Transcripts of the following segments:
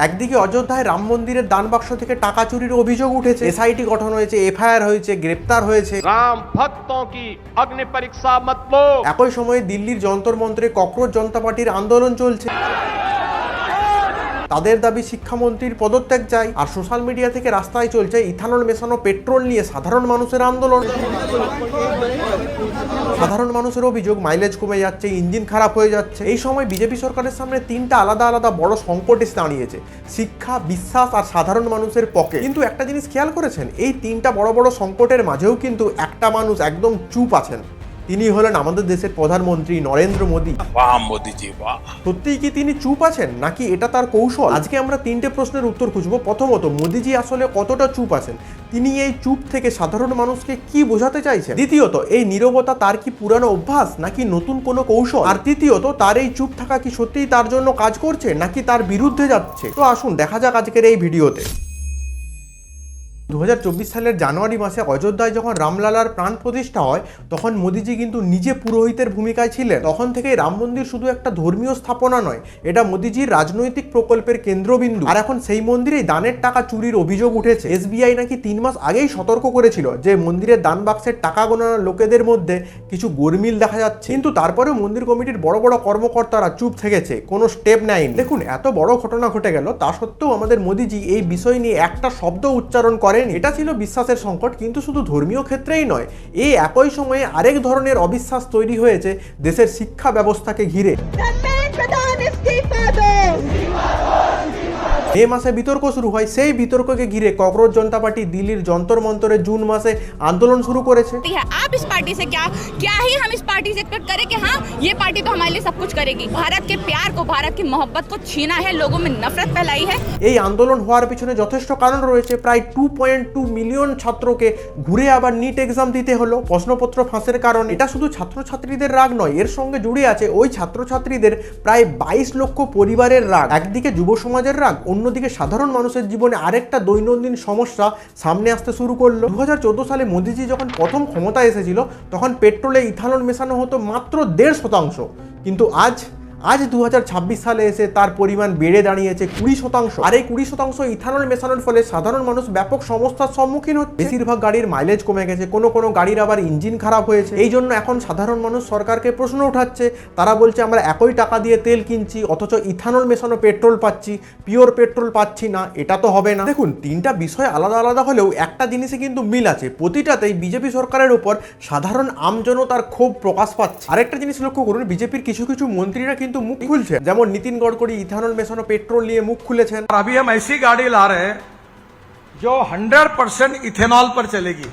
একদিকে অযোধ্যায় রাম মন্দিরের দান বাক্স থেকে টাকা চুরির অভিযোগ উঠেছে, এসআইটি গঠন হয়েছে, এফআইআর হয়েছে, গ্রেপ্তার হয়েছে। राम भक्तों की अग्नि परीक्षा मत लो। একই সময়ে দিল্লির যন্তর মন্ত্রে ককরোচ জনতা পার্টির আন্দোলন চলছে। তাদের দাবি শিক্ষামন্ত্রীর পদত্যাগ চাই। আর সোশ্যাল মিডিয়া থেকে রাস্তায় চলছে ইথানল মেশানো পেট্রোল নিয়ে সাধারণ মানুষের আন্দোলন। সাধারণ মানুষের অভিযোগ মাইলেজ কমে যাচ্ছে, ইঞ্জিন খারাপ হয়ে যাচ্ছে। এই সময় বিজেপি সরকারের সামনে তিনটা আলাদা আলাদা বড় সংকট এসে দাঁড়িয়েছে, শিক্ষা, বিশ্বাস আর সাধারণ মানুষের পকেট। কিন্তু একটা জিনিস খেয়াল করেছেন, এই তিনটা বড় বড় সংকটের মাঝেও কিন্তু একটা মানুষ একদম চুপ আছেন। তিনি হলেন আমাদের দেশের প্রধানমন্ত্রী নরেন্দ্র মোদী। বাহ মোদিজি বাহ। সত্যিই কি তিনি চুপ আছেন নাকি এটা তার কৌশল? আজকে আমরা তিনটে প্রশ্নের উত্তর খুঁজবো। প্রথমত, মোদিজি আসলে কতটা চুপ আছেন, তিনি এই চুপ থেকে সাধারণ মানুষকে কি বোঝাতে চাইছেন? দ্বিতীয়ত, এই নীরবতা তার কি পুরানো অভ্যাস নাকি নতুন কোনো কৌশল? আর তৃতীয়ত, তার এই চুপ থাকা কি সত্যিই তার জন্য কাজ করছে নাকি তার বিরুদ্ধে যাচ্ছে? তো আসুন দেখা যাক আজকের এই ভিডিওতে। 2024 সালের জানুয়ারি মাসে অযোধ্যায় যখন রামলালার প্রাণ প্রতিষ্ঠা হয়, তখন মোদিজি কিন্তু নিজে পুরোহিতের ভূমিকায় ছিলেন। তখন থেকেই রাম মন্দির শুধু একটা ধর্মীয় স্থাপনা নয়, এটা মোদিজির রাজনৈতিক প্রকল্পের কেন্দ্রবিন্দু। আর এখন সেই মন্দিরেই দানের টাকা চুরির অভিযোগ উঠেছে। এসবিআই নাকি 3 মাস আগেই সতর্ক করেছিল যে মন্দিরের দান বাক্সের টাকা গোনার লোকেদের মধ্যে কিছু গোলমিল দেখা যাচ্ছে। কিন্তু তারপরেও মন্দির কমিটির বড় বড় কর্মকর্তারা চুপ থেকেছে, কোনো স্টেপ নেয়নি। দেখুন, এত বড় ঘটনা ঘটে গেল, তা সত্ত্বেও আমাদের মোদিজি এই বিষয় নিয়ে একটা শব্দ উচ্চারণ করেন। এটা ছিল বিশ্বাসের সংকট, কিন্তু শুধু ধর্মীয় ক্ষেত্রেই নয়, এই একই সময়ে আরেক ধরনের অবিশ্বাস তৈরি হয়েছে দেশের শিক্ষা ব্যবস্থাকে ঘিরে। মে মাসে বিতর্ক শুরু হয়, সেই বিতর্ককে ঘিরে ককরোচ জনতা পার্টি দিল্লির যন্তর মন্তরে জুন মাসে আন্দোলন শুরু করেছে। आप इस पार्टी से क्या ही हम इस पार्टी से एक्सपेक्ट करें कि हाँ ये पार्टी तो हमारे लिए सब कुछ करेगी। भारत के प्यार को, भारत की मोहब्बत को छीना है, लोगों में नफरत फैलाई है। এই আন্দোলন হওয়ার পিছনে যথেষ্ট কারণ রয়েছে। প্রায় 2.2 মিলিয়ন ছাত্রকে ঘুরে আবার নিট এক্সাম দিতে হলো প্রশ্নপত্র ফাঁসের কারণে। এটা শুধু ছাত্রছাত্রীদের রাগ নয়, এর সঙ্গে জুড়ে আছে ওই ছাত্রছাত্রীদের প্রায় 22 লক্ষ পরিবারের রাগ। একদিকে যুব সমাজের রাগ, অন্যদিকে সাধারণ মানুষের জীবনে আরেকটা দৈনন্দিন সমস্যা সামনে আসতে শুরু করলো। 2014 সালে মোদিজি যখন প্রথম ক্ষমতায় এসেছিল, তখন পেট্রোলে ইথানল মেশানো হতো মাত্র 1.5%। কিন্তু আজ 2026 সালে এসে তার পরিমাণ বেড়ে দাঁড়িয়েছে 20%। আর এই 20% ইথানল মেশানোর ফলে সাধারণ মানুষ ব্যাপক সমস্যার সম্মুখীন হচ্ছে। বেশিরভাগ গাড়ির মাইলেজ কমে গেছে, কোনো গাড়ির আবার ইঞ্জিন খারাপ হয়েছে। এই জন্য এখন সাধারণ মানুষ সরকারকে প্রশ্ন উঠাচ্ছে। তারা বলছে, আমরা একই টাকা দিয়ে তেল কিনছি, অথচ ইথানল মেশানো পেট্রোল পাচ্ছি, পিওর পেট্রোল পাচ্ছি না। এটা তো হবে না। দেখুন, তিনটা বিষয় আলাদা আলাদা হলেও একটা জিনিসে কিন্তু মিল আছে, প্রতিটাতেই বিজেপি সরকারের উপর সাধারণ আমজনতার ক্ষোভ প্রকাশ পাচ্ছে। আরেকটা জিনিস লক্ষ্য করুন, বিজেপির কিছু মন্ত্রীরা কিন্তু মুখ খুলছে। যেমন নীতিন গডকরি ইথানল মেশানো পেট্রোল নিয়ে মুখ খুলেছেন। अभी हम ऐसी गाड़ी ला रहे हैं जो 100% इथेनॉल पर चलेगी।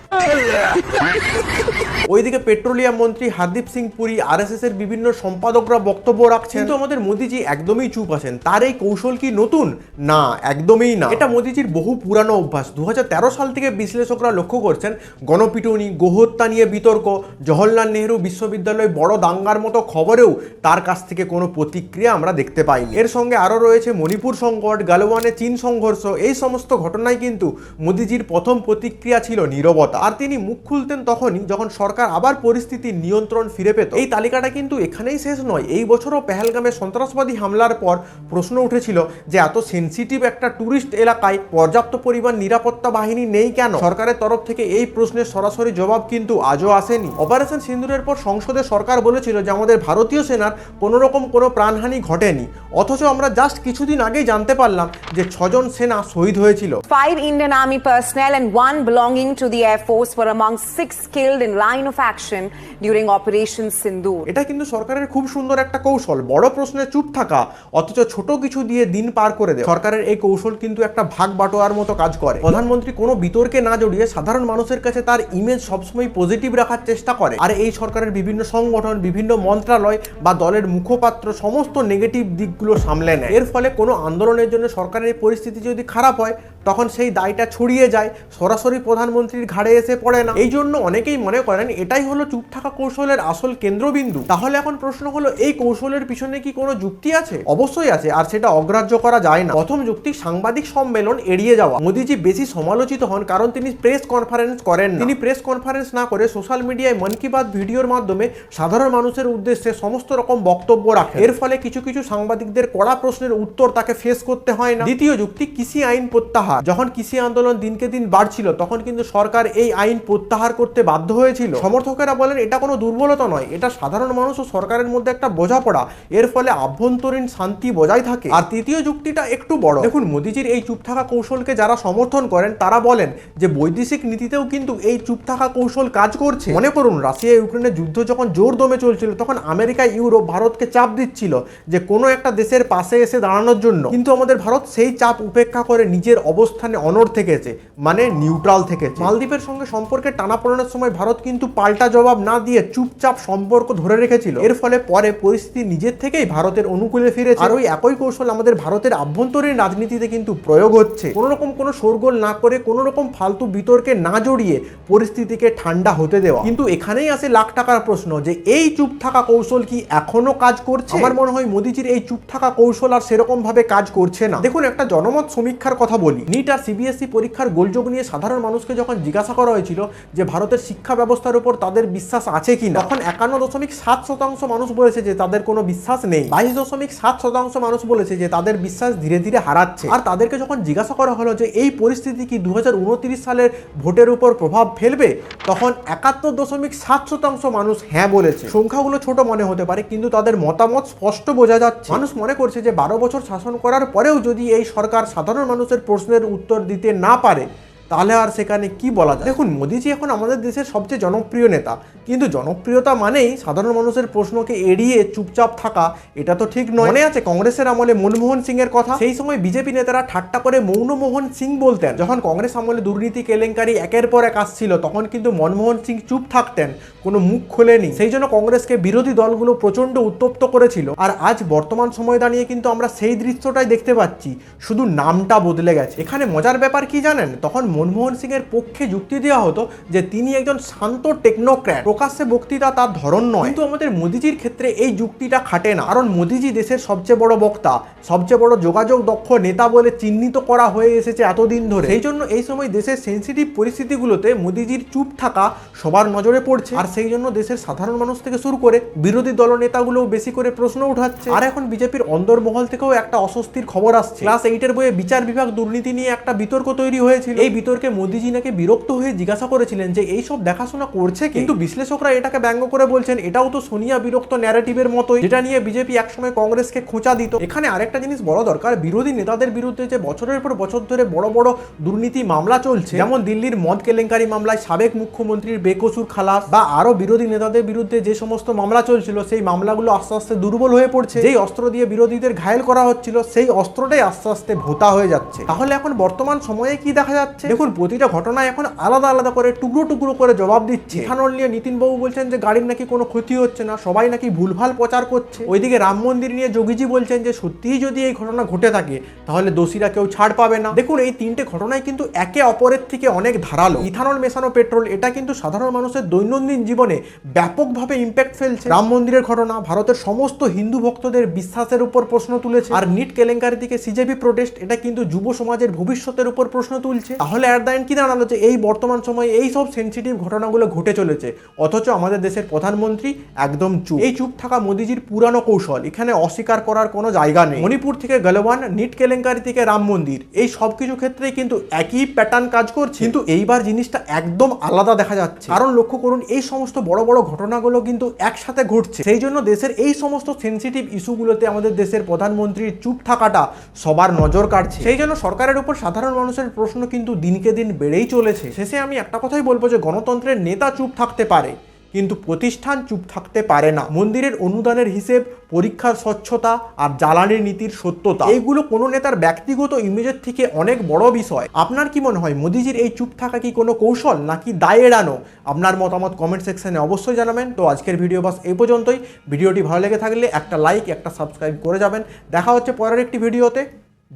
ওইদিকে পেট্রোলিয়াম মন্ত্রী হরদীপ সিং পুরী, আরএসএস এর বিভিন্ন সম্পাদকরা বক্তব্য রাখছেন। কিন্তু আমাদের মোদিজি একদমই চুপ আছেন। তার এই কৌশল কি নতুন? না, একদমই না। এটা মোদিজির বহু পুরানো অভ্যাস। 2013 সাল থেকে বিশ্লেষকরা লক্ষ্য করছেন, গণপিটুনি, গোহত্যা নিয়ে বিতর্ক, জওহরলাল নেহরু বিশ্ববিদ্যালয় বড় দাঙ্গার মতো খবরেও তার কাছ থেকে কোনো প্রতিক্রিয়া আমরা দেখতে পাইনি। এর সঙ্গে আরও রয়েছে মণিপুর সংকট, গালওয়ানে চীন সংঘর্ষ। এই সমস্ত ঘটনায় কিন্তু মোদিজির প্রথম প্রতিক্রিয়া ছিল নীরবতা। আর তিনি মুখ খুলতেন তখনই যখন সরকার আবার পরিস্থিতির নিয়ন্ত্রণ ফিরে পেত। এই তালিকাটা কিন্তু এখানেই শেষ নয়। এই বছরও পেহেলগামে সন্ত্রাসবাদী হামলার পর প্রশ্ন উঠেছিল যে এত সেনসিটিভ একটা টুরিস্ট এলাকায় পর্যাপ্ত পরিমাণ নিরাপত্তা বাহিনী নেই কেন? সরকারের তরফ থেকে এই প্রশ্নের সরাসরি জবাব কিন্তু আজও আসেনি। অপারেশন সিন্দুরের পর সংসদে সরকার বলেছিল যে আমাদের ভারতীয় সেনার কোনো রকম কোনো প্রাণহানি ঘটেনি, অথচ আমরা জাস্ট কিছুদিন আগেই জানতে পারলাম যে 6 জন সেনা শহীদ হয়েছিল। 5 Indian Army personnel and 1 belonging to the Air Force were among 6 killed in line of action during Operation Sindoor. এটা কিন্তু সরকারের খুব সুন্দর একটা কৌশল, বড় প্রশ্নে চুপ থাকা অথচ ছোট কিছু দিয়ে দিন পার করে দেয়। সরকারের এই কৌশল কিন্তু একটা ভাগ বাটোয়ার মতো কাজ করে। প্রধানমন্ত্রী কোনো বিতর্কে না জড়িয়ে সাধারণ মানুষের কাছে তার ইমেজ সবসময় পজিটিভ রাখার চেষ্টা করে। আর এই সরকারের বিভিন্ন সংগঠন, বিভিন্ন মন্ত্রণালয় বা দলের মুখপাত্র সমস্ত নেগেটিভ দিকগুলো সামলে নেয়। এর ফলে কোনো আন্দোলনের জন্য সরকারের এই পরিস্থিতি যদি খারাপ হয়, তখন সেই দায়টা ছড়িয়ে যায়, সরাসরি প্রধানমন্ত্রীর ঘাড়ে এসে পড়ে না। এই জন্য অনেকেই মনে করেন এটাই হলো চুপ থাকা কৌশলের আসল কেন্দ্রবিন্দু। তাহলে এখন প্রশ্ন হলো, এই কৌশলের পিছনে কি কোনো যুক্তি আছে? অবশ্যই আছে, আর সেটা অগ্রাহ্য করা যায় না। প্রথম যুক্তি, সাংবাদিক সম্মেলন এড়িয়ে যাওয়া। মোদিজি বেশি সমালোচিত হন কারণ তিনি প্রেস কনফারেন্স করেন না। তিনি প্রেস কনফারেন্স না করে সোশ্যাল মিডিয়ায় মন কি বাত ভিডিওর মাধ্যমে সাধারণ মানুষের উদ্দেশ্যে সমস্ত রকম বক্তব্য রাখেন। এর ফলে কিছু কিছু সাংবাদিকদের কড়া প্রশ্নের উত্তর তাকে ফেস করতে হয় না। দ্বিতীয় যুক্তি, কৃষি আইন প্রত্যাহার। যখন কৃষি আন্দোলন দিনকে দিন বাড়ছিল তখন কিন্তু সরকার এই আইন প্রত্যাহার করতে বাধ্য হয়েছিল। সমর্থকেরা বলেন এটা কোনো দুর্বলতা নয়, এটা সাধারণ মানুষ ও সরকারের মধ্যে একটা বোঝাপড়া, এর ফলে আভ্যন্তরীণ শান্তি বজায় থাকে। আর তৃতীয় যুক্তিটা একটু বড়। দেখুন, মোদিজির এই চুপ থাকা কৌশলকে যারা সমর্থন করেন তারা বলেন যে বৈদেশিক নীতিতেও কিন্তু এই চুপ থাকা কৌশল কাজ করছে। মনে করুন, রাশিয়া ইউক্রেনের যুদ্ধ যখন জোর দমে চলছিল তখন আমেরিকা, ইউরোপ ভারতকে চাপ দিচ্ছিল যে কোনো একটা দেশের পাশে এসে দাঁড়ানোর জন্য, কিন্তু আমাদের ভারত সেই চাপ উপেক্ষা করে নিজের অবস্থানে অনড় থেকেছে, মানে নিউট্রাল থেকেছে। মালদ্বীপের সঙ্গে সম্পর্কে টানাপোড়েনের সময় ভারত কিন্তু পাল্টা জবাব না দিয়ে চুপচাপ সম্পর্ক ধরে রেখেছিল। এর ফলে পরে পরিস্থিতি নিজের থেকেই ভারতের অনুকূলে ফিরেছে। আর ওই একই কৌশল আমাদের ভারতের আভ্যন্তরীণ রাজনীতিতে কিন্তু প্রয়োগ হচ্ছে। কোনো রকম কোনো শোরগোল না করে, কোনো রকম ফালতু বিতর্কে না জড়িয়ে পরিস্থিতিকে ঠান্ডা হতে দেওয়া। কিন্তু এখানেই আসে লাখ টাকার প্রশ্ন, যে এই চুপ থাকা কৌশল কি এখনো কাজ করছে? আমার মনে হয় মোদিজির এই চুপ থাকা কৌশল আর সেরকম ভাবে কাজ করছে না। দেখুন, একটা জনমত সমীক্ষার কথা বলি। নিট আর সিবিএসই পরীক্ষার গোলযোগ নিয়ে সাধারণ মানুষকে যখন জিজ্ঞাসা করা হয়েছিল যে ভারতের শিক্ষা ব্যবস্থার উপর তাদের বিশ্বাস আছে কিনা, তখন 51.7% মানুষ বলেছে যে তাদের কোনো বিশ্বাস নেই। 22.7% মানুষ বলেছে যে তাদের বিশ্বাস ধীরে ধীরে হারাচ্ছে। আর তাদেরকে যখন জিজ্ঞাসা করা হলো যে এই পরিস্থিতি কি 2029 সালের ভোটের উপর প্রভাব ফেলবে, তখন 71.7% মানুষ হ্যাঁ বলেছে। সংখ্যাগুলো ছোট মনে হতে পারে, কিন্তু তাদের মতামত স্পষ্ট বোঝা যাচ্ছে। মানুষ মনে করছে যে 12 বছর শাসন করার পরেও যদি এই সরকার সাধারণ মানুষের প্রশ্নের উত্তর দিতে না পারে, তাহলে আর সেখানে কি বলা যায়? দেখুন, মোদিজি এখন আমাদের দেশের সবচেয়ে জনপ্রিয় নেতা, কিন্তু জনপ্রিয়তা মানেই সাধারণ মানুষের প্রশ্নকে এড়িয়ে চুপচাপ থাকা, এটা তো ঠিক নয়। মনে আছে কংগ্রেসের আমলে মনমোহন সিং এর কথা? সেই সময় বিজেপি নেতারা ঠাট্টা করে মৌনমোহন সিং বলতেন। যখন কংগ্রেস আমলে দুর্নীতি কেলেঙ্কারি একের পর এক আসছিল, তখন কিন্তু মনমোহন সিং চুপ থাকতেন, কোনো মুখ খোলেনি। সেই জন্য কংগ্রেসকে বিরোধী দলগুলো প্রচন্ড উত্তপ্ত করেছিল। আর আজ বর্তমান সময় দাঁড়িয়ে কিন্তু আমরা সেই দৃশ্যটাই দেখতে পাচ্ছি, শুধু নামটা বদলে গেছে। এখানে মজার ব্যাপার কি জানেন? তখন মনমোহন সিং এর পক্ষে যুক্তি দেওয়া হতো যে তিনি একজন শান্ত টেকনোক্র্যাট, প্রকাশ্যে বক্তৃতা তার ধরন নয়। কিন্তু আমাদের মোদিজির ক্ষেত্রে এই যুক্তিটা খাটে না, কারণ মোদিজি দেশের সবচেয়ে বড় বক্তা, সবচেয়ে বড় যোগাযোগ দক্ষ নেতা বলে চিহ্নিত করা হয়ে এসেছে এতদিন ধরে। সেই জন্য এই সময় দেশের সেন্সিটিভ পরিস্থিতিগুলোতে মোদিজির চুপ থাকা সবার নজরে পড়ছে। আর সেই জন্য দেশের সাধারণ মানুষ থেকে শুরু করে বিরোধী দলনেতাগুলোও বেশি করে প্রশ্ন উঠাচ্ছে। আর এখন বিজেপির অন্দরমহল থেকেও একটা অস্বস্তির খবর আসছে। ক্লাস 8 এর বইয়ে বিচার বিভাগ দুর্নীতি নিয়ে একটা বিতর্ক তৈরি হয়েছিল। এই বিতর্কে মোদিজি নাকি বিরক্ত হয়ে জিজ্ঞাসা করেছিলেন যে এই সব দেখাশোনা করছে কে? কিন্তু বিশ্লেষকরা এটাকে ব্যঙ্গ করে বলছেন এটাও তো সোনিয়া বিরক্ত ন্যারেটিভের মতোই, যেটা নিয়ে বিজেপি একসময় কংগ্রেসকে খোঁচা দিত। এখানে আরেকটা জিনিস বড় দরকার, বিরোধী নেতাদের বিরুদ্ধে যে বছরের পর বছর ধরে বড় বড় দুর্নীতি মামলা চলছে, যেমন দিল্লির মদ কেলেঙ্কারি মামলায় সাবেক মুখ্যমন্ত্রীর বেকসুর খালাস, বা আরো বিরোধী নেতাদের বিরুদ্ধে যে সমস্ত মামলা চলছিল, সেই মামলাগুলো আস্তে আস্তে দুর্বল হয়ে পড়ছে। যেই অস্ত্র দিয়ে বিরোধীদের ঘায়েল করা হচ্ছিল, সেই অস্ত্রটাই আস্তে আস্তে ভোতা হয়ে যাচ্ছে। তাহলে এখন বর্তমান সময়ে কি দেখা যাচ্ছে? দেখুন, প্রতিটা ঘটনা এখন আলাদা আলাদা করে টুকরো টুকরো করে জবাব দিচ্ছে। ইথানল নিয়ে নীতিনবাবু বলছেন যে গাড়ির নাকি কোনো ক্ষতি হচ্ছে না, সবাই নাকি ভুলভাল প্রচার করছে। ওইদিকে রাম মন্দির নিয়ে যোগীজি বলছেন যে সত্যিই যদি এই ঘটনা ঘটে থাকে তাহলে দোষীরা কেউ ছাড় পাবে না। দেখুন, এই তিনটে ঘটনায় কিন্তু একে অপরের থেকে অনেক ধারালো। ইথানল মেশানো পেট্রোল, এটা কিন্তু সাধারণ মানুষের দৈনন্দিন জীবনে ব্যাপকভাবে ইম্প্যাক্ট ফেলছে। রাম মন্দিরের ঘটনা ভারতের সমস্ত হিন্দু ভক্তদের বিশ্বাসের উপর প্রশ্ন তুলেছে। আর নিট কেলেঙ্কারি থেকে সিজেপি প্রোটেস্ট, এটা কিন্তু যুব সমাজের ভবিষ্যতের উপর প্রশ্ন তুলছে। তাহলে এর দায়ন কি দাঁড়ালো যে এই বর্তমান সময়ে এই সব সেন্সিটিভ ঘটনাগুলো ঘটে চলেছে, অথচ আমাদের দেশের প্রধানমন্ত্রী একদম চুপ। এই চুপ থাকা মোদিজির পুরানো কৌশল, এখানে অস্বীকার করার কোনো জায়গা নেই। মণিপুর থেকে গলওয়ান, নিট কেলেঙ্কারি থেকে রাম মন্দির, এই সব কিছু ক্ষেত্রেই কিন্তু একই প্যাটার্ন কাজ করছে। কিন্তু এইবার জিনিসটা একদম আলাদা দেখা যাচ্ছে, কারণ লক্ষ্য করুন এই সমস্ত বড় বড় ঘটনাগুলো কিন্তু একসাথে ঘটছে। সেই জন্য দেশের এই সমস্ত সেন্সিটিভ ইস্যুগুলোতে আমাদের দেশের প্রধানমন্ত্রীর চুপ থাকাটা সবার নজর কাড়ছে। সেই জন্য সরকারের উপর সাধারণ মানুষের প্রশ্ন কিন্তু দিনকে দিন বেড়েই চলেছে। শেষে আমি একটা কথাই বলবো যে গণতন্ত্রের নেতা চুপ থাকতে পারে, কিন্তু প্রতিষ্ঠান চুপ থাকতে পারে না। মন্দিরের অনুদানের হিসেব, পরীক্ষার স্বচ্ছতা আর জ্বালানির নীতির সত্যতা, এইগুলো কোনো নেতার ব্যক্তিগত ইমেজের থেকে অনেক বড় বিষয়। আপনার কি মনে হয় মোদিজির এই চুপ থাকা কি কোনো কৌশল নাকি দায় এড়ানো? আপনার মতামত কমেন্ট সেকশনে অবশ্যই জানাবেন। তো আজকের ভিডিও বাস এই পর্যন্তই। ভিডিওটি ভালো লেগে থাকলে একটা লাইক, একটা সাবস্ক্রাইব করে যাবেন। দেখা হচ্ছে পরের একটি ভিডিওতে।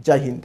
জয় হিন্দ।